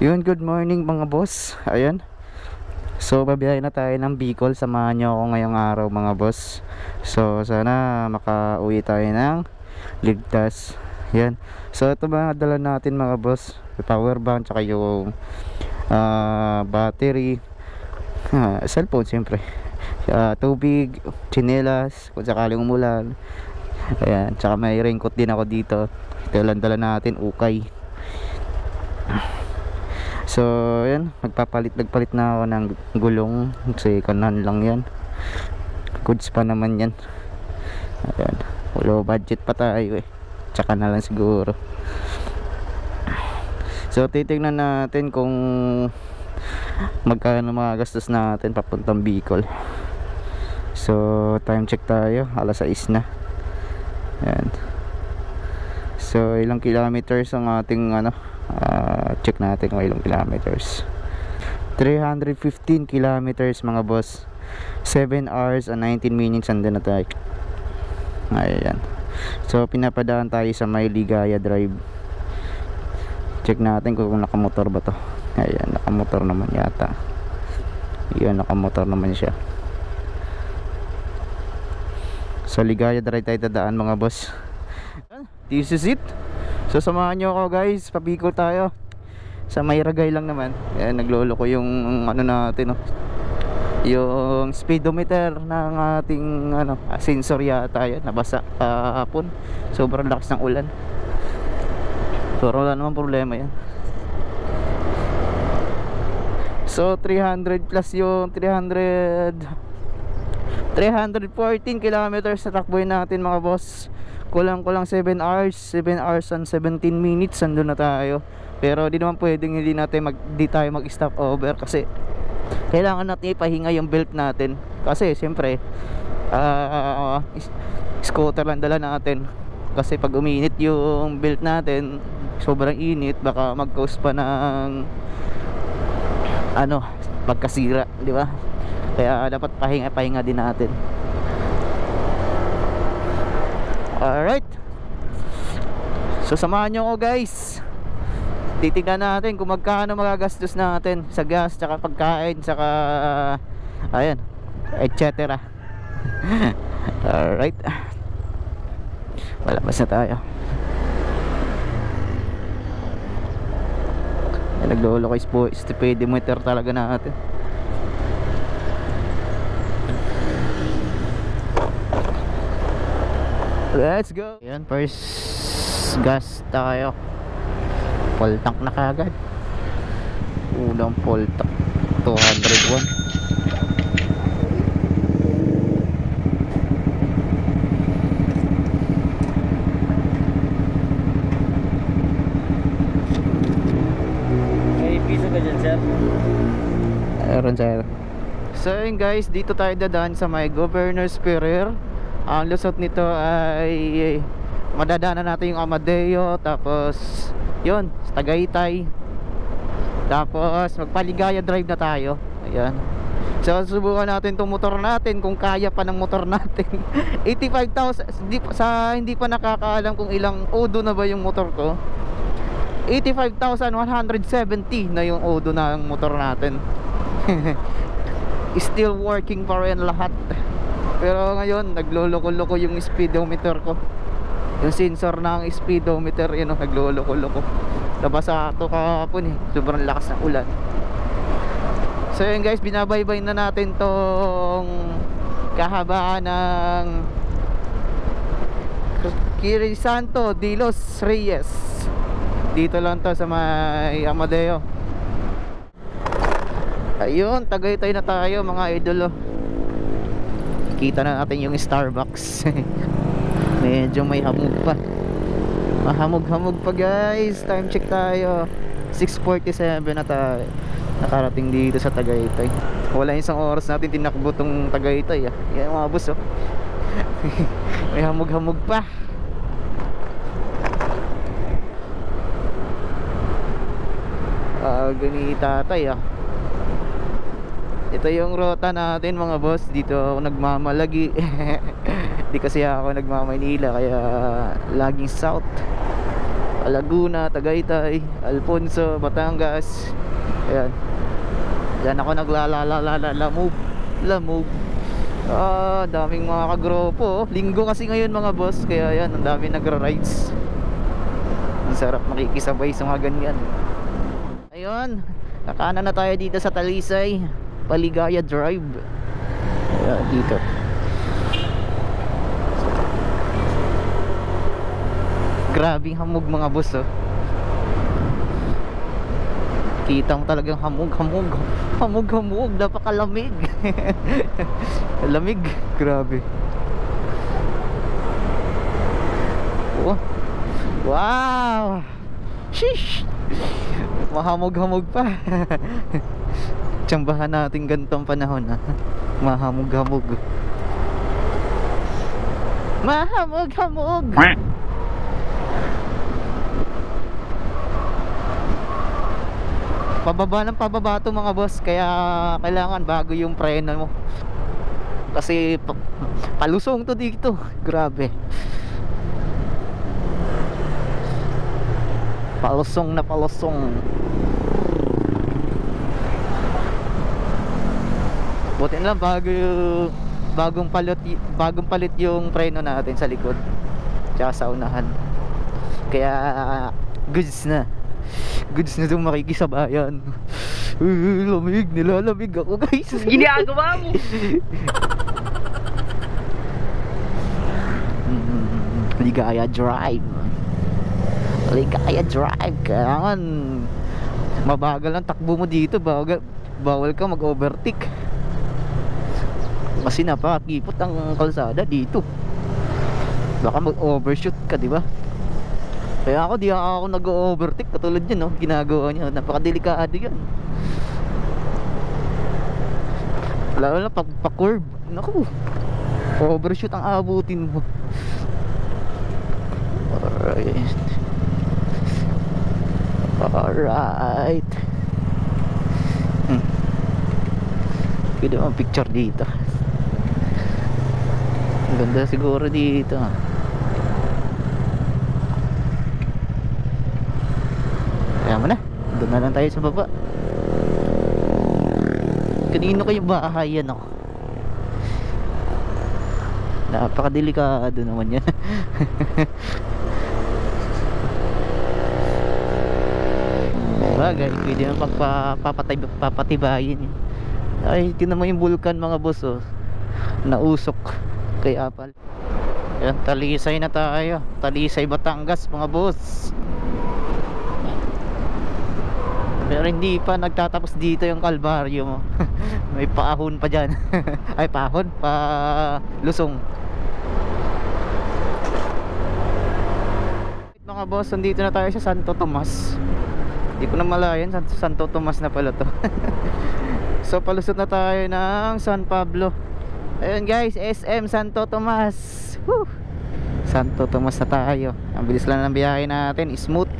Yun, good morning mga boss. Ayan. So, babiyahe na tayo ng Bicol. Samahan nyo ako ngayong araw mga boss. So, sana makauwi tayo ng ligtas. Yan. So, ito mga dala natin mga boss. Power bank, tsaka yung battery. Cellphone siyempre. Tubig, tsinelas, kung sakaling umulan. Ayan. Tsaka may raincoat din ako dito. Ito lang dala natin, ukay. So, yan, nagpalit na ako ng gulong kasi kanan lang yan. Goods pa naman yan. Ayan, low budget pa tayo eh. Tsaka na lang siguro. So, titignan natin kung magkano mga gastos natin papuntang Bicol. So, time check tayo, alas 6 na. Ayan. So, ilang kilometers ang ating check natin kung ilang kilometers. 315 kilometers mga boss. 7 hours and 19 minutes andun na tayo. Ayan. So pinapadaan tayo sa may Ligaya Drive. Check natin kung nakamotor ba to. Ayan, nakamotor naman yata. Ayan, nakamotor naman siya. So Ligaya Drive tayo dadaan mga boss. This is it. So samahan nyo ako guys, Pabicol tayo. Sa may Ragay lang naman. Ayan, naglolo ko yung natin, yung speedometer ng ating sensor yata. Yan, nabasa hapon. Sobrang lakas ng ulan. Pero wala naman problema yan. So 300 plus yung 314 kilometers na takboy natin mga boss. Kulang 7 hours and 17 minutes andun na tayo. Pero di naman pwedeng di tayo mag-stop over kasi kailangan natin ipahinga yung belt natin. Kasi siyempre scooter lang dala natin. Kasi pag uminit yung belt natin, sobrang init, baka mag-cause pa ng pagkasira, di ba? Kaya dapat pahinga din natin. Alright. So samahan nyo ako guys. Titignan natin kung magkano magagastos natin sa gas, tsaka pagkain, tsaka ayan, etc. Alright. Malabas na tayo. Naglolo ko speedometer talaga natin. Let's go. Ayan, first gas tayo. Full tank na kagad. Ulang full tank 201. May piso ka dyan, sir? Meron sir. So yun guys, dito tayo dadaan sa may Governor's Ferrer. Ang lusot nito ay madadaanan natin yung Amadeo, tapos yun, Tagaytay, tapos magpaligaya drive na tayo. Ayan. So subukan natin itong motor natin kung kaya pa ng motor natin. 85,000 hindi pa nakakaalam kung ilang odo na ba yung motor ko. 85,170 na yung odo na ng motor natin. Still working pa rin lahat. Pero ngayon nagloloko-loko yung speedometer ko. Yung sensor ng speedometer, yun, nagloloko-loko. Nabasa ito kahapon eh. Sobrang lakas ng ulan. So yun guys, binabaybay na natin tong kahabaan ng Crisanto de los Reyes. Dito lang to sa may Amadeo. Ayun, Tagaytay na tayo mga idolo. Kita na natin yung Starbucks. Medyo may hamog pa. Mahamog-hamog pa guys. Time check tayo, 6:47 na tayo. Nakarating dito sa Tagaytay. Wala isang oras natin tinakbo tong Tagaytay ah. Yan mga boss oh. May hamog-hamog pa. Ganito tatay ah. Ito yung rota natin mga boss. Dito ako nagmamalagi. Di kasi ako nagmamaynila, kaya laging south. Laguna, Tagaytay, Alfonso, Batangas. Ayan. Diyan ako lamog. Daming mga kagropo. Linggo kasi ngayon mga boss, kaya yan, ang daming nagra-rides. Ang sarap makikisabay sa mga ganyan. Ayun, nakanan na tayo dito sa Talisay, Paligaya Drive. Ayan, dito. Grabing hamog mga boss, oh. Kita mo talagang hamog, napakalamig. Lamig, grabe. Oh. Wow. Sheesh. Mahamog-hamog pa. Tsambahan natin ganitong panahon, ha. Mahamog-hamog. Mahamog-hamog. Pababa ng pababa to mga boss, kaya kailangan bago yung preno mo. Kasi palusong to dito. Grabe. Palusong na palusong. Buti lang bagong palit yung preno natin sa likod tsaka sa unahan. Kaya goods na itong makikisabayan. Lamig, nilalamig ako guys. Ginagawa mo. Ligaya Drive. Kailangan mabagal ang takbo mo dito. Bawal ka mag-overtake. Kasi napakipot ang kalsada dito. Baka mag-overshoot ka, di ba? Kaya ako, di ako nag-overtake katulad yan, no? Ginagawa niya, napakadelikado yan. Lalo na pa-curve. Naku, overshoot ang abutin mo. Alright. Pwede mo picture dito. Ang ganda siguro dito. Kaya mo na, doon na lang tayo sa baba. Kanino kayo bahay yan, ako? Napakadelikado naman yan. Bagay, pwede naman papatibayin yan. Ay, tinan mo yung vulkan mga boss, oh. Nausok. Kaya pala. Yan, Talisay na tayo. Talisay, Batangas mga boss. Pero hindi pa nagtatapos dito yung kalbaryo mo. May paahon pa dyan. Ay, paahon? Lusong. Mga boss, nandito na tayo sa Santo Tomas. Hindi ko na malayan, Santo Tomas na pala to. So palusot na tayo ng San Pablo. Ayun guys, SM Santo Tomas. Woo! Santo Tomas na tayo. Ang bilis lang ng biyahe natin, smooth.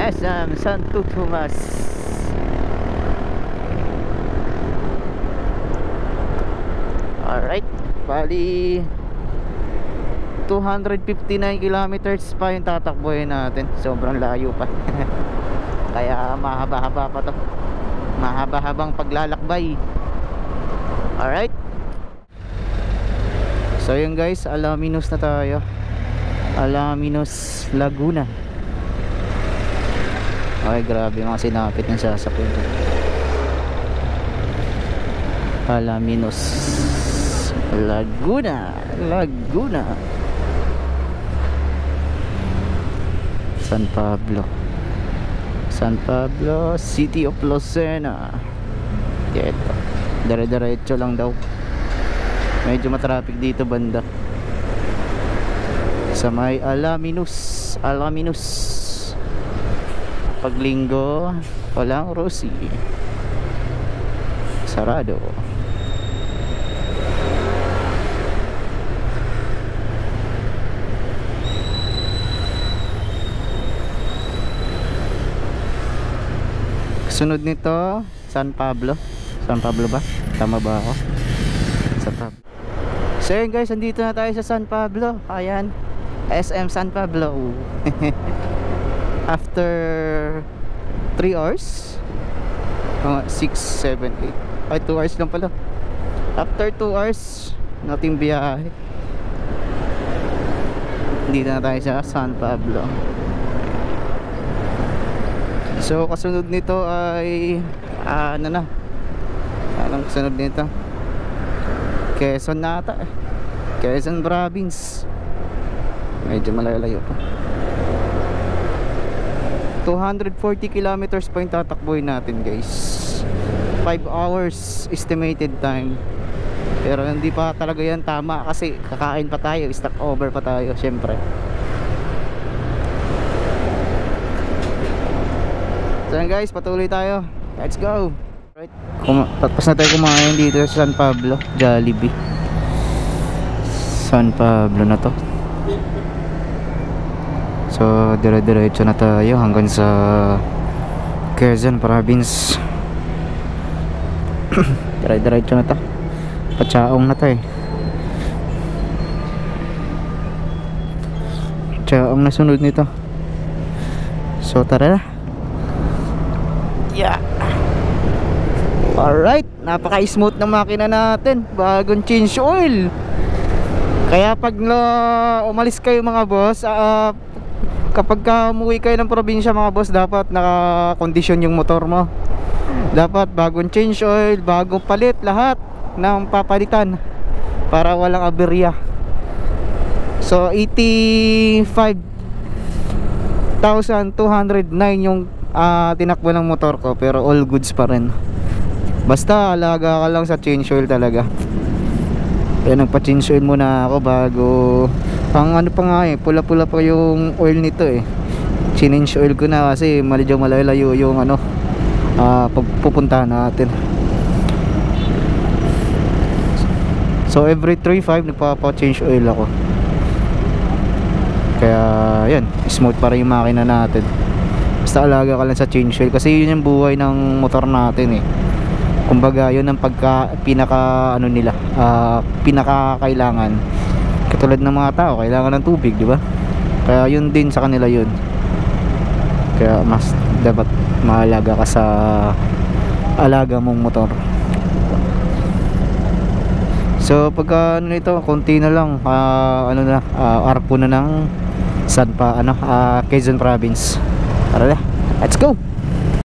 SM Santo Tomas. Alright, bali 259 kilometers pa yung tatakbuhin natin. Sobrang layo pa. Kaya mahaba-haba pa to. Mahaba-habang paglalakbay. Alright. So yun guys, Alaminos na tayo. Alaminos, Laguna. Ay grabe mga sinapit ng sasakyan to. Alaminos, Laguna. San Pablo, City of Lucena. Dito, dire-diretso lang daw. Medyo matraffic dito banda sa may Alaminos. Paglinggo walang Rosie, sarado. Sunod nito, San Pablo. San Pablo ba? Tama ba ako? San Pablo. So yun guys, andito na tayo sa San Pablo. Ayan, SM San Pablo. After 3 hours, 6, 7, 8, ay 2 hours lang pala. After 2 hours nating biyahe, dito na tayo sa San Pablo. So kasunod nito ay ano na, anong kasunod nito? Quezon na ata, Quezon Province. Medyo malayo pa. 240 kilometers pa yung tatakbuhin natin guys. 5 hours estimated time. Pero hindi pa talaga yan tama kasi kakain pa tayo, stop over pa tayo syempre. So yan guys, patuloy tayo. Let's go. Right. Tapos na tayo kumain dito sa San Pablo, Jollibee. San Pablo na to. So dire-diretso na tayo hanggang sa Quezon Province. Dire-diretso na to. Pachaong na to eh. Pachaong na sunod nito. So tara na. Yeah. Alright, napaka-smooth ng makina natin. Bagong change oil. Kaya pag umalis kayo mga boss, kapag umuwi kayo ng probinsya mga boss, dapat naka-condition yung motor mo. Dapat bagong change oil, bagong palit, lahat ng papalitan para walang aberya. So 85,209 yung tinakbo ng motor ko, pero all goods pa rin. Basta alaga ka lang sa change oil talaga. Kaya nagpa-change oil muna ako bago. Ang ano pa nga eh, pula-pula pa yung oil nito eh. Change oil ko na kasi medyo malayo yung ano, pagpupuntahan natin. So every 3-5 nagpapa-change oil ako. Kaya yan, smooth pa rin yung makina natin. Basta alaga ka lang sa change oil kasi yun yung buhay ng motor natin eh. Kumbaga yun ang pinaka ano nila, pinaka kailangan. Katulad ng mga tao, kailangan ng tubig, di ba? Kaya yun din sa kanila yun. Kaya mas dapat maalaga ka sa alaga mong motor. So pagka ano nito, konti na lang, ano na, arko na ng Quezon Province. Tara na, let's go.